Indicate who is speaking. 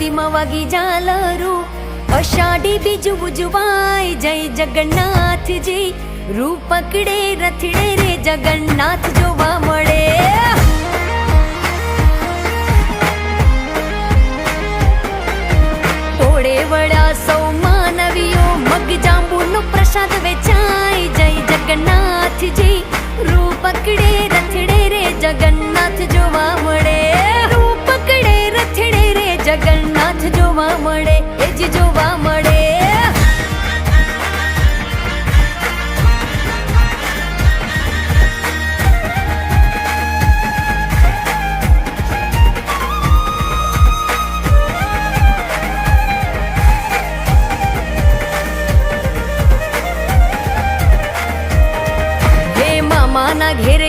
Speaker 1: આરતીમાં વાગી ઝાલરું, અષાઢી બીજું ઉજવાય જય જગન્નાથજી, રૂપ પકડે રથડે રે જગન્નાથ જોવા મળે. ટોળે વળ્યા સૌ માનવીઓ, મગ જાંબુનો પ્રસાદ વેચાય જય જગન્નાથજી, રૂપ પકડે રથડે રે જગન્નાથ જોવા મળે. રૂપ પકડે રથડે રે જગન્નાથ જોવા મળે, એ જ જોવા મળે. ઘેર